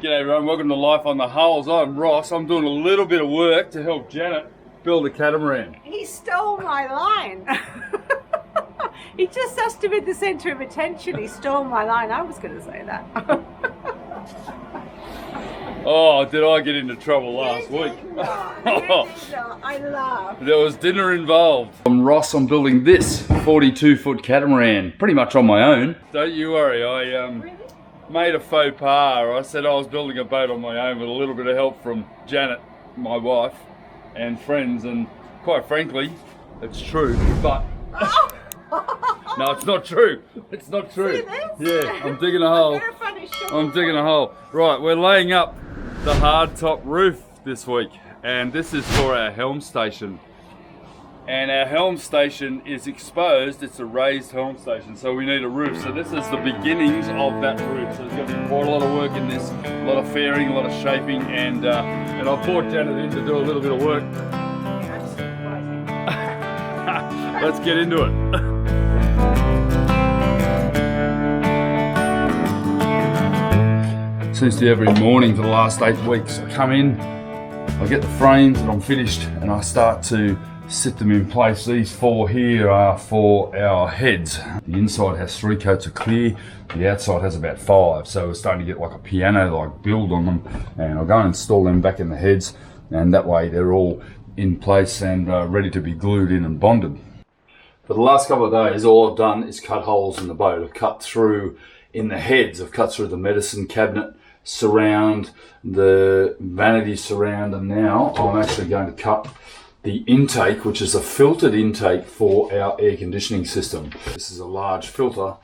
G'day everyone, welcome to Life on the Hulls. I'm Ross. I'm doing a little bit of work to help Janet build a catamaran. He stole my line. He just has to be the centre of attention. He stole my line. I was going to say that. Oh, did I get into trouble last week? I laughed. There was dinner involved. I'm Ross. I'm building this 42-foot catamaran, pretty much on my own. Don't you worry, I made a faux pas. I said I was building a boat on my own with a little bit of help from Janet, my wife, and friends, and quite frankly, it's true, but no, it's not true. It's not true. Yeah, I'm digging a hole. I'm digging a hole. Right, we're laying up the hardtop roof this week, and this is for our helm station. And our helm station is exposed. It's a raised helm station, so we need a roof. So this is the beginnings of that roof. So there's going to be quite a lot of work in this, a lot of fairing, a lot of shaping, and I brought Janet in to do a little bit of work. Let's get into it. Seems to be every morning for the last 8 weeks. I come in, I get the frames and I'm finished, and I start to sit them in place. These 4 here are for our heads. The inside has 3 coats of clear, the outside has about 5, so we're starting to get like a piano-like build on them, and I'll go and install them back in the heads, and that way they're all in place and ready to be glued in and bonded. For the last couple of days, all I've done is cut holes in the boat. I've cut through in the heads, I've cut through the medicine cabinet surround, the vanity surround, and now I'm actually going to cut the intake, which is a filtered intake for our air conditioning system. This is a large filter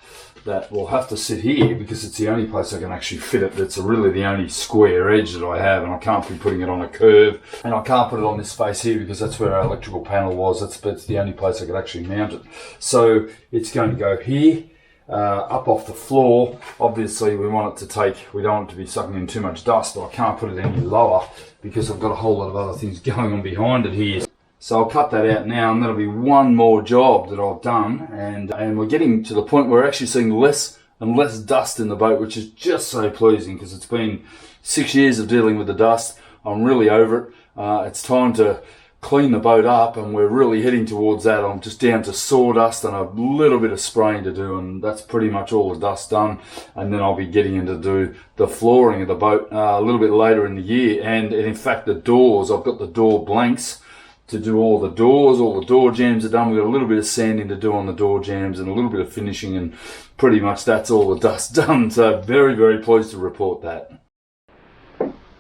that will have to sit here because it's the only place I can actually fit it. It's really the only square edge that I have, and I can't be putting it on a curve, and I can't put it on this space here because that's where our electrical panel was. That's the only place I could actually mount it. So it's going to go here, up off the floor. Obviously we want it to we don't want it to be sucking in too much dust, but I can't put it any lower because I've got a whole lot of other things going on behind it here. So I'll cut that out now, and that'll be one more job that I've done, and we're getting to the point where we're actually seeing less and less dust in the boat, which is just so pleasing because it's been 6 years of dealing with the dust. I'm really over it. It's time to clean the boat up, and we're really heading towards that. I'm just down to sawdust and a little bit of spraying to do, and that's pretty much all the dust done. And then I'll be getting in to do the flooring of the boat a little bit later in the year. And in fact, the doors, I've got the door blanks to do all the doors. All the door jambs are done. We've got a little bit of sanding to do on the door jambs and a little bit of finishing, and pretty much that's all the dust done. So very, very pleased to report that.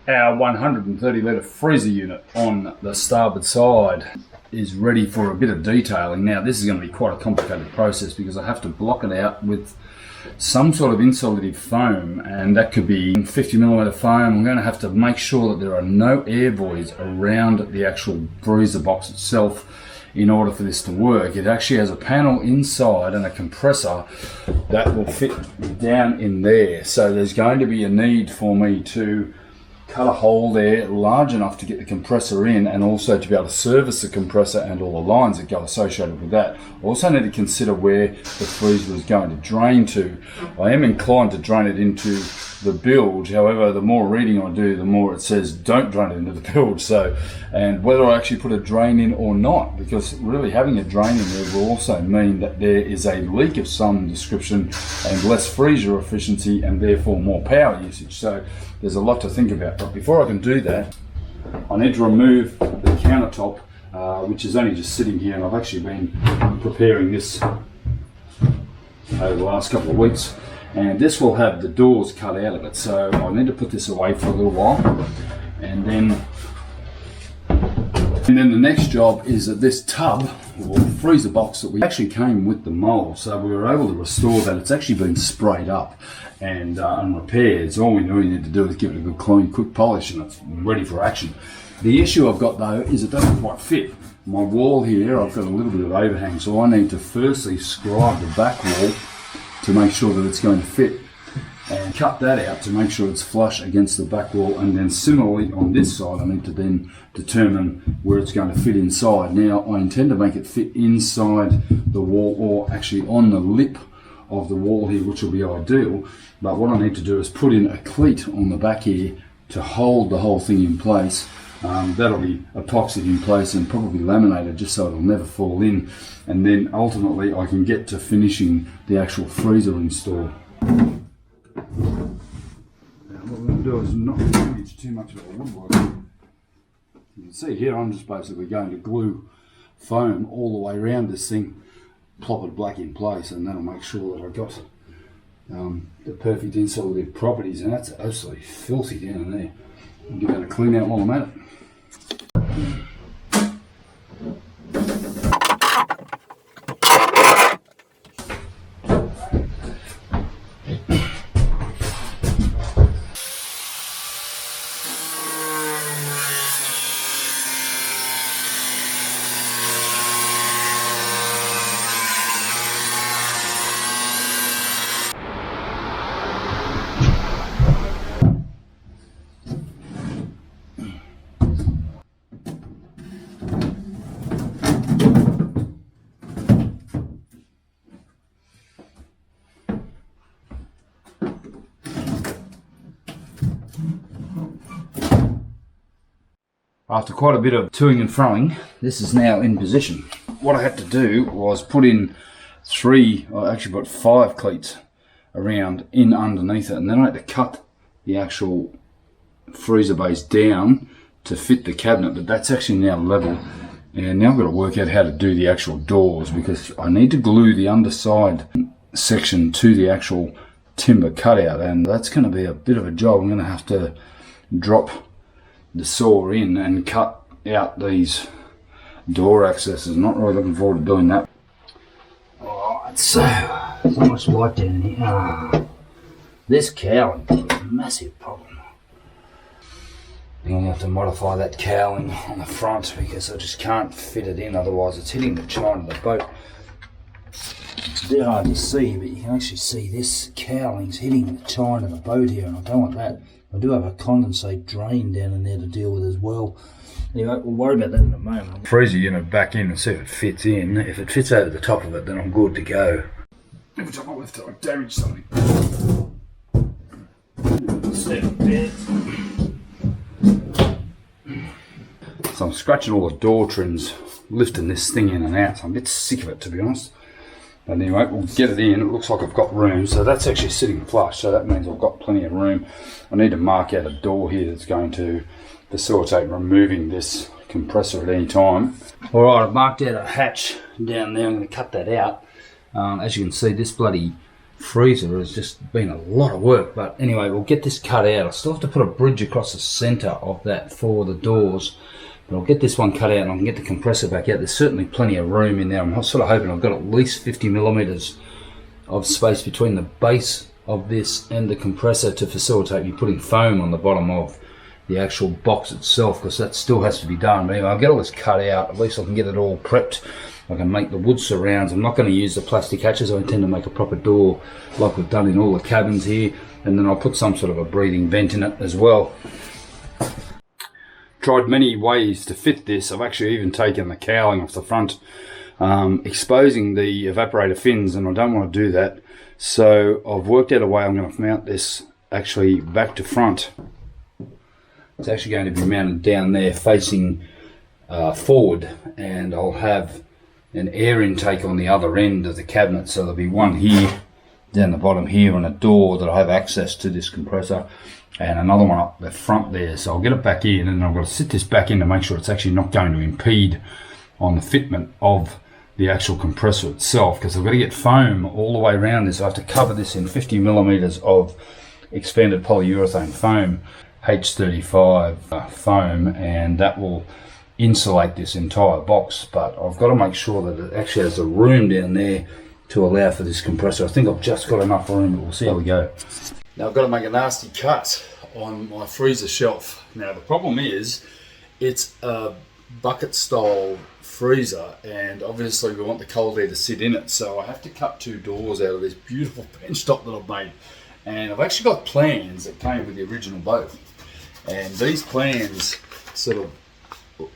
Our 130 litre freezer unit on the starboard side is ready for a bit of detailing. Now this is going to be quite a complicated process because I have to block it out with some sort of insulative foam, and that could be 50mm foam. I'm going to have to make sure that there are no air voids around the actual freezer box itself in order for this to work. It actually has a panel inside and a compressor that will fit down in there, so there's going to be a need for me to cut a hole there large enough to get the compressor in, and also to be able to service the compressor and all the lines that go associated with that. I also need to consider where the freezer is going to drain to. I am inclined to drain it into the bilge. However, the more reading I do, the more it says don't drain it into the bilge. So, and whether I actually put a drain in or not, because really having a drain in there will also mean that there is a leak of some description and less freezer efficiency and therefore more power usage. So there's a lot to think about. But before I can do that, I need to remove the countertop, which is only just sitting here, and I've actually been preparing this over the last couple of weeks. And this will have the doors cut out of it, so I need to put this away for a little while. And then the next job is that this tub, or freezer box, that we actually came with the mold, so we were able to restore that. It's actually been sprayed up and repaired, so all we really need to do is give it a good clean, quick polish, and it's ready for action. The issue I've got though is it doesn't quite fit. My wall here, I've got a little bit of overhang, so I need to firstly scribe the back wall to make sure that it's going to fit, and cut that out to make sure it's flush against the back wall. And then similarly on this side, I need to then determine where it's going to fit inside. Now I intend to make it fit inside the wall, or actually on the lip of the wall here, which will be ideal. But what I need to do is put in a cleat on the back here to hold the whole thing in place. That'll be epoxied in place and probably laminated just so it'll never fall in. And then ultimately I can get to finishing the actual freezer install. Now what we're going to do is not damage too much of the woodwork. You can see here I'm just basically going to glue foam all the way around this thing, plop it back in place, and that'll make sure that I've got the perfect insulative properties. And that's absolutely filthy down in there. I'll give that a clean out while I'm at it. After quite a bit of toing and froing, this is now in position. What I had to do was put in actually 5 cleats around in underneath it, and then I had to cut the actual freezer base down to fit the cabinet, but that's actually now level. And now I've got to work out how to do the actual doors, because I need to glue the underside section to the actual timber cutout, and that's going to be a bit of a job. I'm going to have to drop the saw in and cut out these door accesses. Not really looking forward to doing that. Alright, so there's not much light down here. This cowling is a massive problem. I'm going to have to modify that cowling on the front because I just can't fit it in, otherwise it's hitting the chine of the boat. It's a bit hard to see, but you can actually see this cowling's hitting the chine of the boat here, and I don't want that. I do have a condensate drain down in there to deal with as well. Anyway, we'll worry about that in a moment. Freeze the unit back in and see if it fits in. If it fits over the top of it, then I'm good to go. Every time I lift it, I damage something. So I'm scratching all the door trims, lifting this thing in and out. So I'm a bit sick of it, to be honest. But anyway, we'll get it in. It looks like I've got room, so that's actually sitting flush, so that means I've got plenty of room. I need to mark out a door here that's going to facilitate removing this compressor at any time. Alright, I've marked out a hatch down there. I'm going to cut that out. As you can see, this bloody freezer has just been a lot of work, but anyway, we'll get this cut out. I still have to put a bridge across the centre of that for the doors. But I'll get this one cut out and I can get the compressor back out. There's certainly plenty of room in there. I'm sort of hoping I've got at least 50 millimeters of space between the base of this and the compressor to facilitate me putting foam on the bottom of the actual box itself, because that still has to be done. But anyway, I'll get all this cut out. At least I can get it all prepped. I can make the wood surrounds. I'm not going to use the plastic hatches. I intend to make a proper door like we've done in all the cabins here. And then I'll put some sort of a breathing vent in it as well. Tried many ways to fit this. I've actually even taken the cowling off the front, exposing the evaporator fins, and I don't want to do that. So I've worked out a way I'm going to mount this actually back to front. It's actually going to be mounted down there facing forward, and I'll have an air intake on the other end of the cabinet. So there'll be one here, down the bottom here, and a door that I have access to this compressor, and another one up the front there. So I'll get it back in, and I've got to sit this back in to make sure it's actually not going to impede on the fitment of the actual compressor itself, because I've got to get foam all the way around this. I have to cover this in 50 millimeters of expanded polyurethane foam, H35 foam, and that will insulate this entire box. But I've got to make sure that it actually has the room down there to allow for this compressor. I think I've just got enough room, but we'll see how we go. Now I've got to make a nasty cut on my freezer shelf. Now the problem is it's a bucket style freezer, and obviously we want the cold air to sit in it, so I have to cut 2 doors out of this beautiful bench top that I've made. And I've actually got plans that came with the original boat, and these plans sort of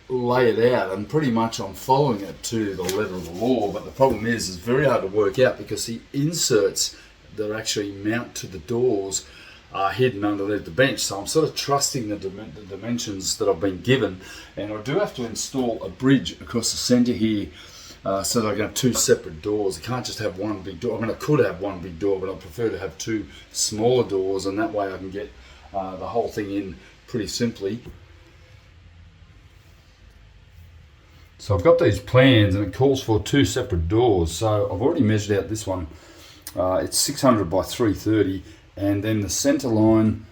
lay it out, and pretty much I'm following it to the letter of the law. But the problem is it's very hard to work out because the inserts that actually mount to the doors are hidden underneath the bench. So I'm sort of trusting the dimensions that I've been given, and I do have to install a bridge across the centre here so that I can have two separate doors. I can't just have one big door. I mean, I could have one big door, but I prefer to have two smaller doors, and that way I can get the whole thing in pretty simply. So I've got these plans, and it calls for two separate doors. So I've already measured out this one. It's 600 by 330, and then the center line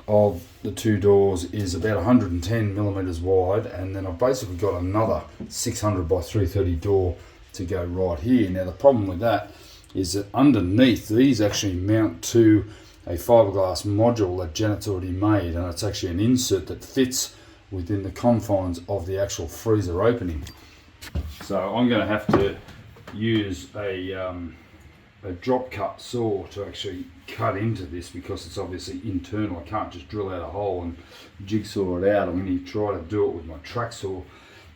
of the two doors is about 110 millimeters wide, and then I've basically got another 600 by 330 door to go right here. Now the problem with that is that underneath these actually mount to a fiberglass module that Janet's already made, and it's actually an insert that fits within the confines of the actual freezer opening. So I'm going to have to use a drop cut saw to actually cut into this, because it's obviously internal. I can't just drill out a hole and jigsaw it out. I'm going to try to do it with my track saw,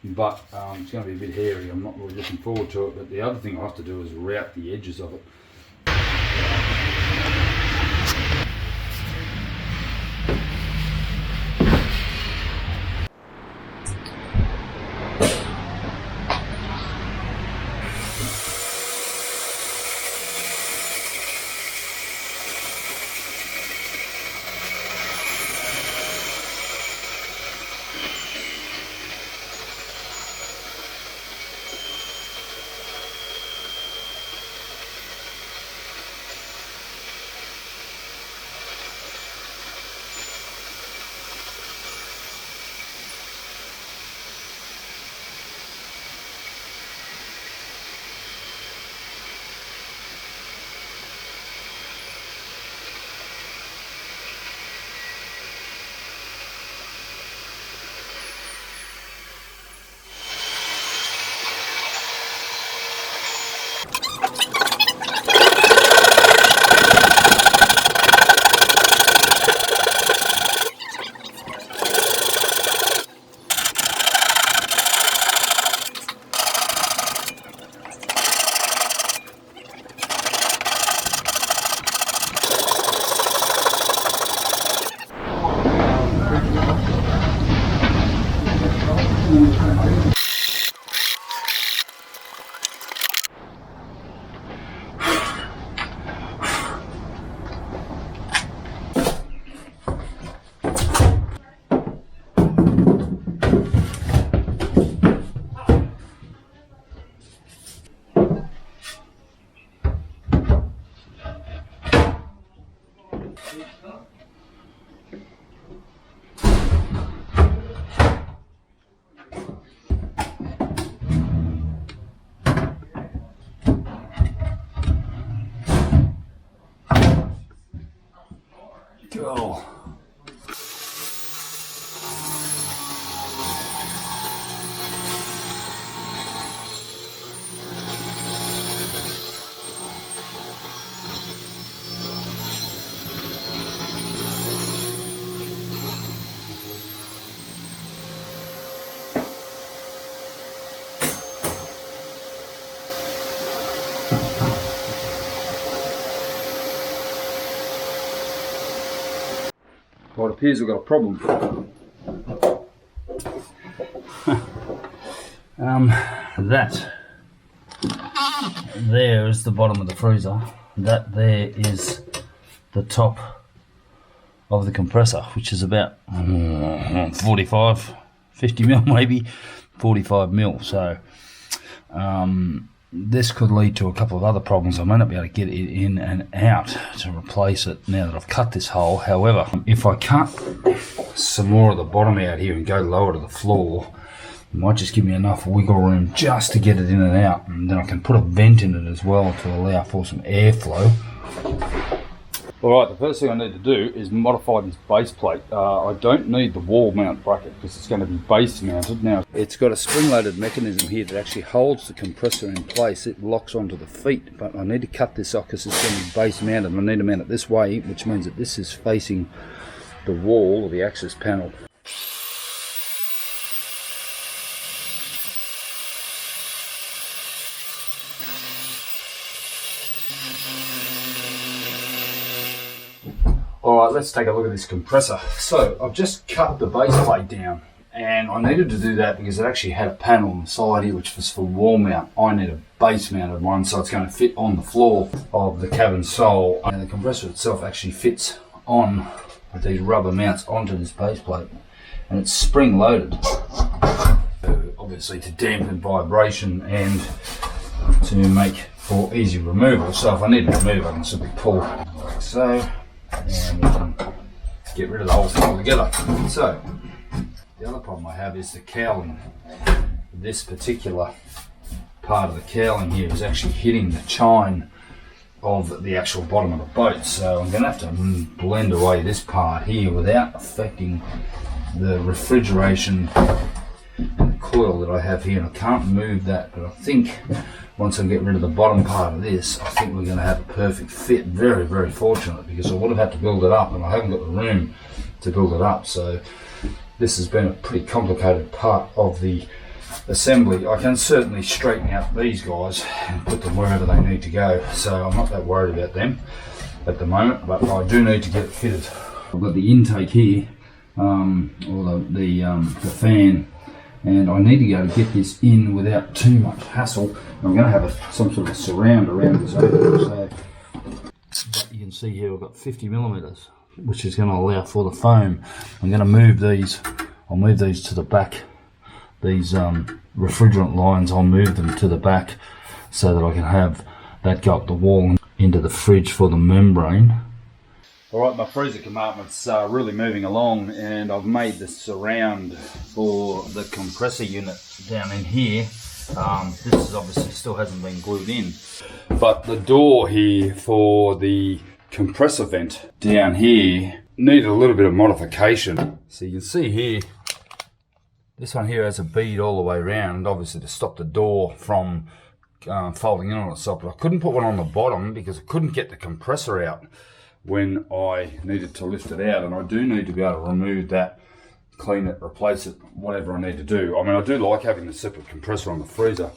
but it's going to be a bit hairy. I'm not really looking forward to it. But the other thing I have to do is route the edges of it. Go. Well, it appears we've got a problem. That there is the bottom of the freezer. That there is the top of the compressor, which is about 50 mil, maybe 45 mil. So this could lead to a couple of other problems. I may not be able to get it in and out to replace it now that I've cut this hole. However, if I cut some more of the bottom out here and go lower to the floor, it might just give me enough wiggle room just to get it in and out, and then I can put a vent in it as well to allow for some airflow. Alright, the first thing I need to do is modify this base plate. I don't need the wall mount bracket because it's going to be base mounted. Now, it's got a spring-loaded mechanism here that actually holds the compressor in place. It locks onto the feet, but I need to cut this off because it's going to be base mounted. I need to mount it this way, which means that this is facing the wall or the access panel. Alright, let's take a look at this compressor. So I've just cut the base plate down, and I needed to do that because it actually had a panel on the side here which was for wall mount. I need a base mounted one, so it's going to fit on the floor of the cabin sole, and the compressor itself actually fits on with these rubber mounts onto this base plate, and it's spring loaded, obviously to dampen vibration and to make for easy removal. So if I need to remove, I can simply pull like so, and we can get rid of the whole thing altogether. So the other problem I have is the cowling. This particular part of the cowling here is actually hitting the chine of the actual bottom of the boat, so I'm going to have to blend away this part here without affecting the refrigeration and the coil that I have here, and I can't move that, but I think once I get rid of the bottom part of this, I think we're going to have a perfect fit. Very, very fortunate, because I would have had to build it up and I haven't got the room to build it up, so this has been a pretty complicated part of the assembly. I can certainly straighten out these guys and put them wherever they need to go, so I'm not that worried about them at the moment, but I do need to get it fitted. I've got the intake here, or the fan, and I need to go to get this in without too much hassle. I'm going to have some sort of surround around this opening, so but you can see here I've got 50mm, which is going to allow for the foam. I'm going to move these, I'll move these to the back. These refrigerant lines, I'll move them to the back so that I can have that go up the wall and into the fridge for the membrane. Alright, my freezer compartment's really moving along, and I've made the surround for the compressor unit down in here. This is obviously still hasn't been glued in, but the door here for the compressor vent down here needed a little bit of modification. So you can see here, this one here has a bead all the way around, obviously to stop the door from folding in on itself, but I couldn't put one on the bottom because I couldn't get the compressor out when I needed to lift it out, and I do need to be able to remove that, clean it, replace it, whatever I need to do. I mean, I do like having a separate compressor on the freezer,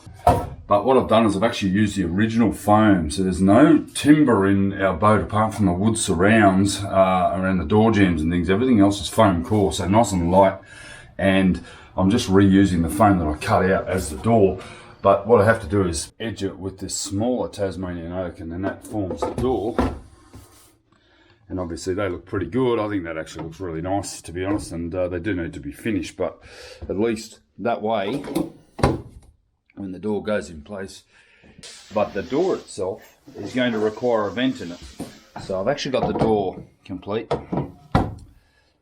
but what I've done is I've actually used the original foam, so there's no timber in our boat apart from the wood surrounds around the door jambs and things. Everything else is foam core, so nice and light, and I'm just reusing the foam that I cut out as the door. But what I have to do is edge it with this smaller Tasmanian oak, and then that forms the door. And obviously they look pretty good. I think that actually looks really nice, to be honest, and they do need to be finished, but at least that way, when the door goes in place. But the door itself is going to require a vent in it. So I've actually got the door complete,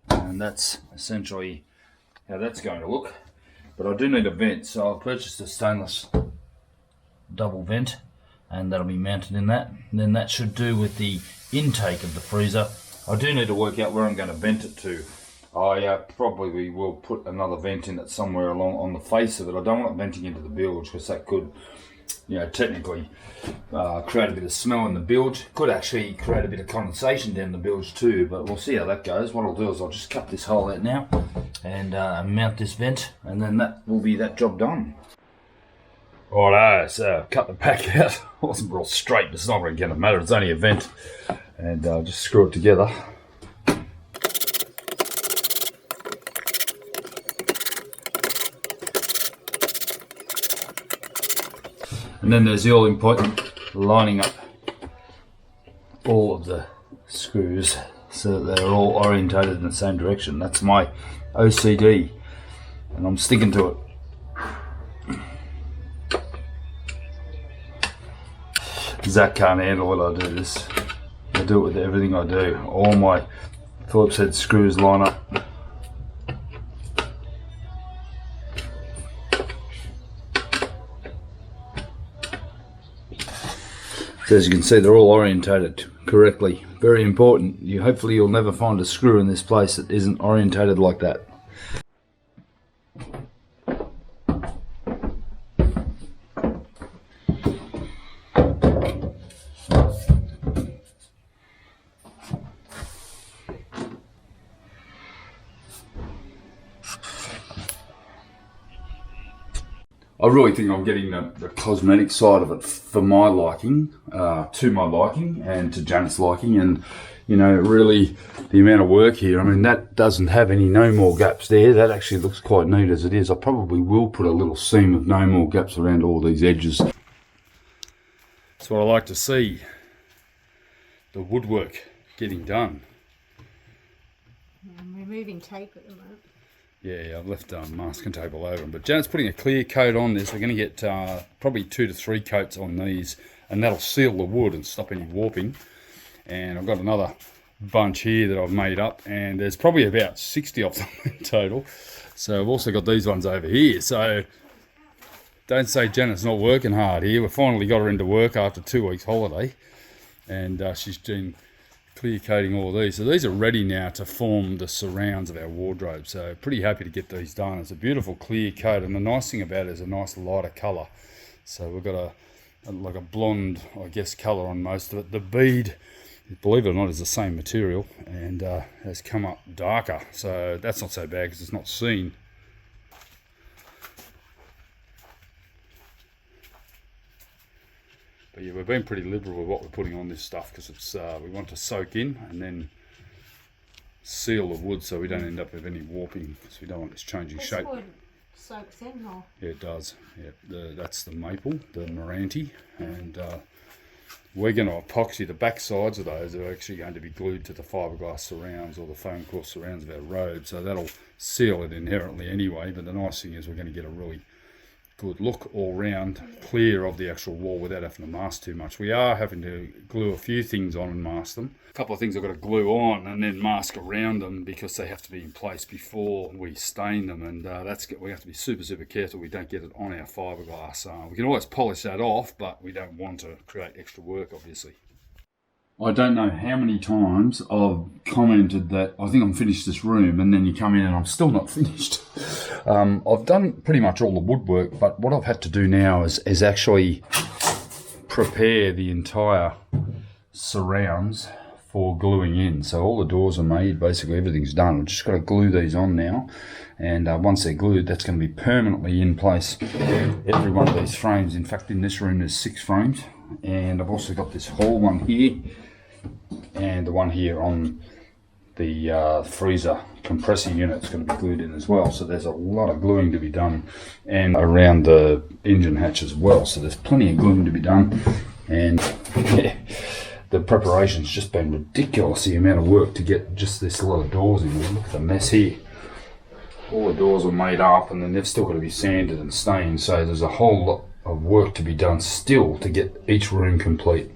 and that's essentially how that's going to look. But I do need a vent, so I've purchased a stainless double vent, and that'll be mounted in that. And then that should do with the intake of the freezer. I do need to work out where I'm going to vent it to. I probably will put another vent in it somewhere along on the face of it. I don't want it venting into the bilge, because that could, you know, technically create a bit of smell in the bilge. Could actually create a bit of condensation down the bilge too, but we'll see how that goes. What I'll do is I'll just cut this hole out now and mount this vent, and then that will be that job done. Righto, so cut the back out. It wasn't real straight, but it's not really going to matter. It's only a vent, and I'll just screw it together. And then there's the all important lining up all of the screws so that they're all orientated in the same direction. That's my OCD, and I'm sticking to it. Zach can't handle what I do this. I do it with everything I do. All my Phillips head screws line up. So as you can see, they're all orientated correctly. Very important. Hopefully you'll never find a screw in this place that isn't orientated like that. I really think I'm getting the cosmetic side of it for my liking, to my liking and to Janet's liking, and you know, really the amount of work here. I mean, that doesn't have any no more gaps there. That actually looks quite neat as it is. I probably will put a little seam of no more gaps around all these edges. That's what I like to see, the woodwork getting done. I'm removing tape at the moment. Yeah, I've left masking tape all over them. But Janet's putting a clear coat on this. We're going to get probably 2 to 3 coats on these, and that'll seal the wood and stop any warping. And I've got another bunch here that I've made up, and there's probably about 60 of them in total. So I've also got these ones over here. So don't say Janet's not working hard here. We finally got her into work after 2 weeks holiday, and she's been clear coating all these. So these are ready now to form the surrounds of our wardrobe. So pretty happy to get these done. It's a beautiful clear coat, and the nice thing about it is a nice lighter colour. So we've got like a blonde, I guess, colour on most of it. The bead, believe it or not, is the same material, and has come up darker. So that's not so bad because it's not seen. But yeah, we've been pretty liberal with what we're putting on this stuff because it's we want to soak in and then seal the wood so we don't end up with any warping, because we don't want this changing shape. Wood soaks in, or? Yeah, it does. Yeah, that's the maple, the Meranti, and we're going to epoxy the back sides of those. Are actually going to be glued to the fiberglass surrounds or the foam core surrounds of our robe, so that'll seal it inherently anyway. But the nice thing is we're going to get a really good look all round, clear of the actual wall without having to mask too much. We are having to glue a few things on and mask them. A couple of things I've got to glue on and then mask around them because they have to be in place before we stain them, and we have to be super careful we don't get it on our fiberglass. We can always polish that off, but we don't want to create extra work, obviously. I don't know how many times I've commented that I think I'm finished this room, and then you come in and I'm still not finished. I've done pretty much all the woodwork, but what I've had to do now is actually prepare the entire surrounds for gluing in. So all the doors are made, basically everything's done. I've just got to glue these on now, and once they're glued, that's going to be permanently in place. Every one of these frames, in fact in this room there's 6 frames, and I've also got this whole one here and the one here on the freezer compressor unit is going to be glued in as well. So there's a lot of gluing to be done, and around the engine hatch as well. So there's plenty of gluing to be done, and yeah, the preparation's just been ridiculous, the amount of work to get just this lot of doors in. Look at the mess here. All the doors are made up, and then they've still got to be sanded and stained. So there's a whole lot of work to be done still to get each room complete.